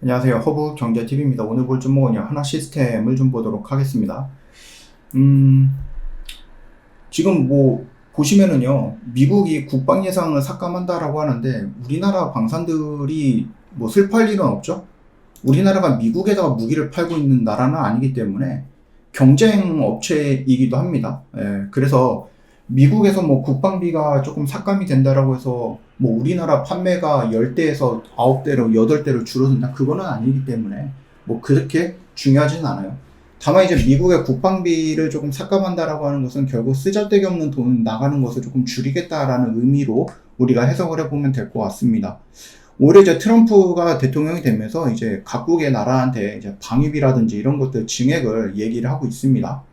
안녕하세요. 허브 경제TV입니다. 오늘 볼 종목은요, 하나 시스템을 좀 보도록 하겠습니다. 지금 뭐, 보시면은요, 미국이 국방 예산을 삭감한다라고 하는데, 우리나라 방산들이 뭐 슬퍼할 일은 없죠? 우리나라가 미국에다가 무기를 팔고 있는 나라는 아니기 때문에 경쟁 업체이기도 합니다. 예, 그래서 미국에서 뭐 국방비가 조금 삭감이 된다라고 해서 뭐 우리나라 판매가 10대에서 9대로 8대로 줄어든다, 그거는 아니기 때문에 뭐 그렇게 중요하진 않아요. 다만 이제 미국의 국방비를 조금 삭감한다라고 하는 것은 결국 쓰잘데기 없는 돈 나가는 것을 조금 줄이겠다라는 의미로 우리가 해석을 해보면 될 것 같습니다. 올해 이제 트럼프가 대통령이 되면서 이제 각국의 나라한테 이제 방위비라든지 이런 것들 증액을 얘기를 하고 있습니다.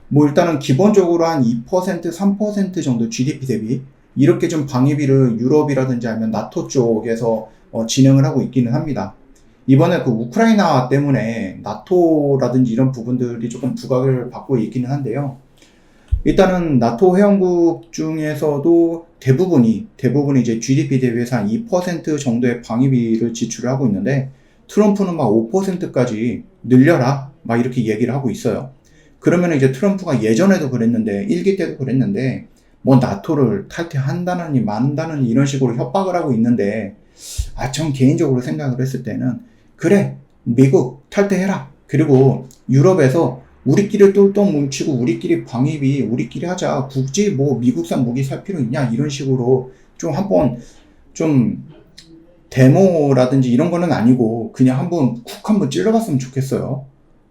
뭐 일단은 기본적으로 한 2%, 3% 정도 GDP 대비 이렇게 좀 방위비를 유럽이라든지 아니면 나토 쪽에서 진행을 하고 있기는 합니다. 이번에 그 우크라이나 때문에 나토라든지 이런 부분들이 조금 부각을 받고 있기는 한데요. 일단은 나토 회원국 중에서도 대부분이 이제 GDP 대비해서 한 2% 정도의 방위비를 지출을 하고 있는데, 트럼프는 막 5%까지 늘려라 막 이렇게 얘기를 하고 있어요. 그러면 이제 트럼프가 예전에도 그랬는데, 1기 때도 그랬는데, 뭐 나토를 탈퇴한다느니 만다느니 이런 식으로 협박을 하고 있는데, 전 개인적으로 생각을 했을 때는, 그래, 미국 탈퇴해라. 그리고 유럽에서 우리끼리 똘똘 뭉치고 우리끼리 방위비 우리끼리 하자. 굳이 뭐 미국산 무기 살 필요 있냐, 이런 식으로 좀 한번 좀 데모라든지 이런 거는 아니고 그냥 한번 쿡 한번 찔러봤으면 좋겠어요.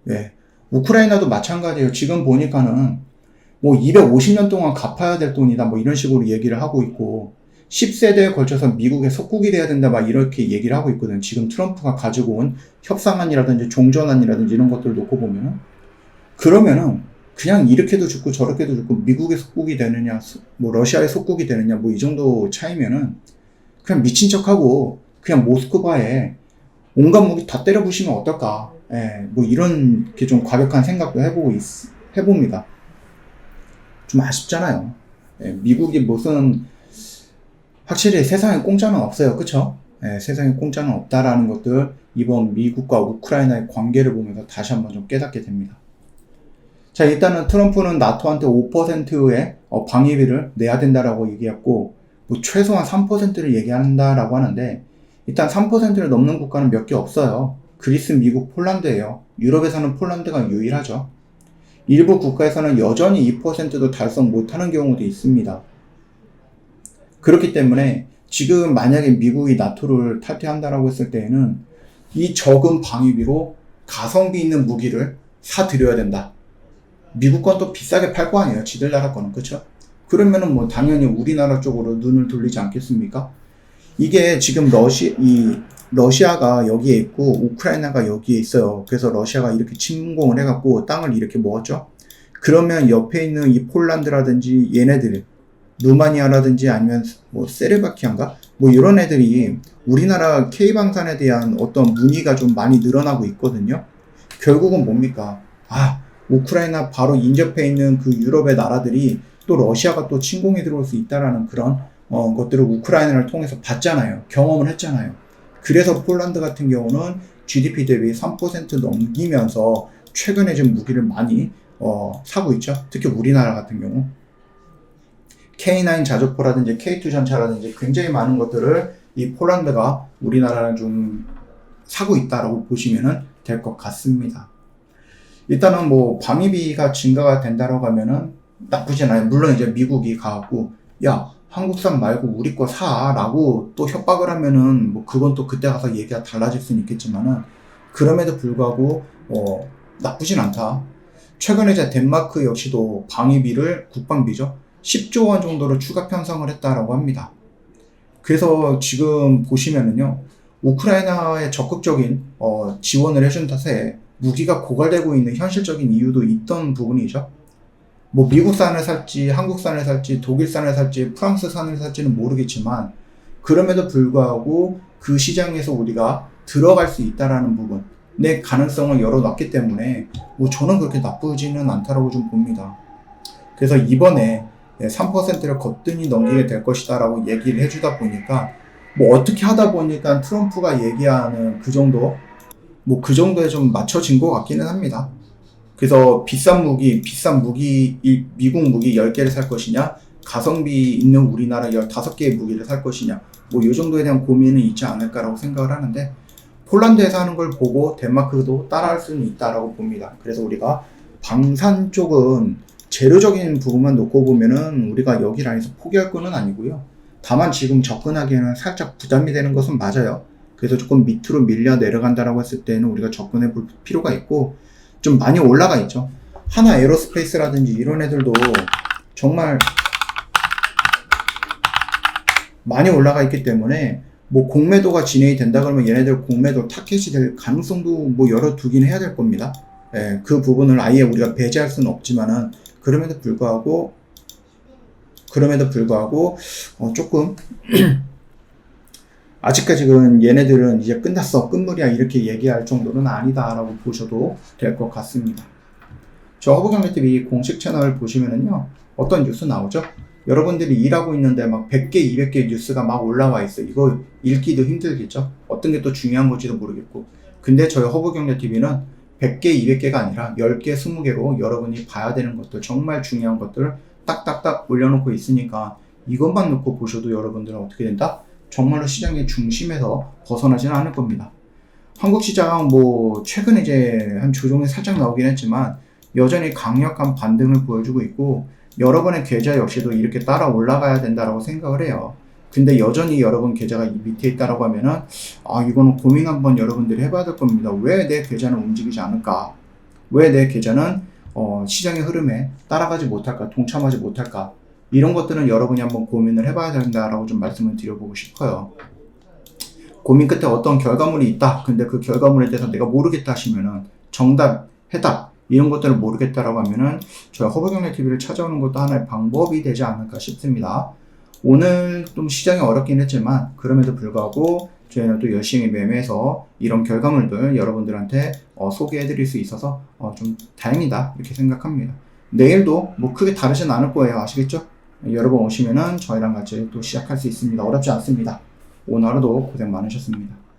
예. 우크라이나도 마찬가지예요. 지금 보니까는 뭐 250년 동안 갚아야 될 돈이다 뭐 이런 식으로 얘기를 하고 있고, 10세대에 걸쳐서 미국의 속국이 돼야 된다 막 이렇게 얘기를 하고 있거든. 지금 트럼프가 가지고 온 협상안이라든지 종전안이라든지 이런 것들 놓고 보면은, 그러면은 그냥 이렇게도 죽고 저렇게도 죽고 미국의 속국이 되느냐 뭐 러시아의 속국이 되느냐 뭐 이 정도 차이면은 그냥 미친 척하고 그냥 모스크바에 온갖 무기 다 때려 부시면 어떨까. 예, 뭐 이런 게 좀 과격한 생각도 해봅니다. 좀 아쉽잖아요. 예, 미국이 무슨, 확실히 세상에 공짜는 없어요. 그쵸? 예, 세상에 공짜는 없다라는 것들 이번 미국과 우크라이나의 관계를 보면서 다시 한번 좀 깨닫게 됩니다. 자, 일단은 트럼프는 나토한테 5%의 방위비를 내야 된다라고 얘기했고, 뭐 최소한 3%를 얘기한다라고 하는데, 일단 3%를 넘는 국가는 몇 개 없어요. 그리스, 미국, 폴란드예요. 유럽에서는 폴란드가 유일하죠. 일부 국가에서는 여전히 2%도 달성 못하는 경우도 있습니다. 그렇기 때문에 지금 만약에 미국이 나토를 탈퇴한다라고 했을 때에는 이 적은 방위비로 가성비 있는 무기를 사드려야 된다. 미국 건 또 비싸게 팔 거 아니에요. 지들 나라 거는. 그쵸? 그러면은 뭐 당연히 우리나라 쪽으로 눈을 돌리지 않겠습니까? 이게 지금 러시아가 여기에 있고 우크라이나가 여기에 있어요. 그래서 러시아가 이렇게 침공을 해갖고 땅을 이렇게 먹었죠. 그러면 옆에 있는 이 폴란드라든지 얘네들, 루마니아라든지 아니면 뭐 세르바키아인가? 뭐 이런 애들이 우리나라 K방산에 대한 어떤 문의가 좀 많이 늘어나고 있거든요. 결국은 뭡니까? 우크라이나 바로 인접해 있는 그 유럽의 나라들이 또 러시아가 또 침공에 들어올 수 있다라는 그런 것들을 우크라이나를 통해서 봤잖아요. 경험을 했잖아요. 그래서 폴란드 같은 경우는 GDP 대비 3% 넘기면서 최근에 좀 무기를 많이 사고 있죠. 특히 우리나라 같은 경우 K9 자주포라든지 K2 전차라든지 굉장히 많은 것들을 이 폴란드가 우리나라랑 좀 사고 있다라고 보시면 될 것 같습니다. 일단은 뭐 방위비가 증가가 된다라고 하면은 나쁘진 않아요. 물론 이제 미국이 가갖고 야, 한국산 말고 우리 거 사라고 또 협박을 하면은 뭐 그건 또 그때 가서 얘기가 달라질 수는 있겠지만은, 그럼에도 불구하고 나쁘진 않다. 최근에 이제 덴마크 역시도 방위비를, 국방비죠, 10조 원 정도로 추가 편성을 했다라고 합니다. 그래서 지금 보시면은요, 우크라이나에 적극적인 지원을 해준 탓에 무기가 고갈되고 있는 현실적인 이유도 있던 부분이죠. 뭐 미국산을 살지 한국산을 살지 독일산을 살지 프랑스산을 살지는 모르겠지만, 그럼에도 불구하고 그 시장에서 우리가 들어갈 수 있다라는 부분, 내 가능성을 열어놨기 때문에 뭐 저는 그렇게 나쁘지는 않다라고 좀 봅니다. 그래서 이번에 3%를 거뜬히 넘기게 될 것이다 라고 얘기를 해주다 보니까, 뭐 어떻게 하다 보니까 트럼프가 얘기하는 그 정도 뭐 그 정도에 좀 맞춰진 것 같기는 합니다. 그래서 비싼 무기, 미국 무기 10개를 살 것이냐, 가성비 있는 우리나라 15개의 무기를 살 것이냐, 뭐 이 정도에 대한 고민은 있지 않을까라고 생각을 하는데, 폴란드에서 하는 걸 보고 덴마크도 따라할 수는 있다라고 봅니다. 그래서 우리가 방산 쪽은 재료적인 부분만 놓고 보면은 우리가 여기 라인에서 포기할 거는 아니고요. 다만 지금 접근하기에는 살짝 부담이 되는 것은 맞아요. 그래서 조금 밑으로 밀려 내려간다라고 했을 때는 우리가 접근해 볼 필요가 있고, 좀 많이 올라가 있죠. 하나 에어로스페이스라든지 이런 애들도 정말 많이 올라가 있기 때문에 뭐 공매도가 진행이 된다 그러면 얘네들 공매도 타켓이 될 가능성도 뭐 열어두긴 해야 될 겁니다. 예, 그 부분을 아예 우리가 배제할 수는 없지만은 그럼에도 불구하고 조금 아직까지는 얘네들은 이제 끝났어, 끝물이야 이렇게 얘기할 정도는 아니다라고 보셔도 될 것 같습니다. 저 허브경제TV 공식 채널 보시면은요, 어떤 뉴스 나오죠? 여러분들이 일하고 있는데 막 100개, 200개 뉴스가 막 올라와 있어요. 이거 읽기도 힘들겠죠? 어떤 게 또 중요한 건지도 모르겠고. 근데 저희 허브경제TV는 100개, 200개가 아니라 10개, 20개로 여러분이 봐야 되는 것들, 정말 중요한 것들을 딱딱딱 올려놓고 있으니까 이것만 놓고 보셔도 여러분들은 어떻게 된다? 정말로 시장의 중심에서 벗어나지는 않을 겁니다. 한국 시장 뭐 최근에 이제 한 조정이 살짝 나오긴 했지만 여전히 강력한 반등을 보여주고 있고, 여러분의 계좌 역시도 이렇게 따라 올라가야 된다라고 생각을 해요. 근데 여전히 여러분 계좌가 이 밑에 있다라고 하면은 이거는 고민 한번 여러분들이 해봐야 될 겁니다. 왜 내 계좌는 움직이지 않을까? 왜 내 계좌는 시장의 흐름에 따라가지 못할까? 동참하지 못할까? 이런 것들은 여러분이 한번 고민을 해봐야 된다라고 좀 말씀을 드려보고 싶어요. 고민 끝에 어떤 결과물이 있다. 근데 그 결과물에 대해서 내가 모르겠다 하시면은 정답, 해답 이런 것들을 모르겠다라고 하면은 저희 허브경제TV를 찾아오는 것도 하나의 방법이 되지 않을까 싶습니다. 오늘 좀 시장이 어렵긴 했지만 그럼에도 불구하고 저희는 또 열심히 매매해서 이런 결과물들 여러분들한테 소개해 드릴 수 있어서 좀 다행이다 이렇게 생각합니다. 내일도 뭐 크게 다르진 않을 거예요. 아시겠죠? 여러분 오시면은 저희랑 같이 또 시작할 수 있습니다. 어렵지 않습니다. 오늘 하루도 고생 많으셨습니다.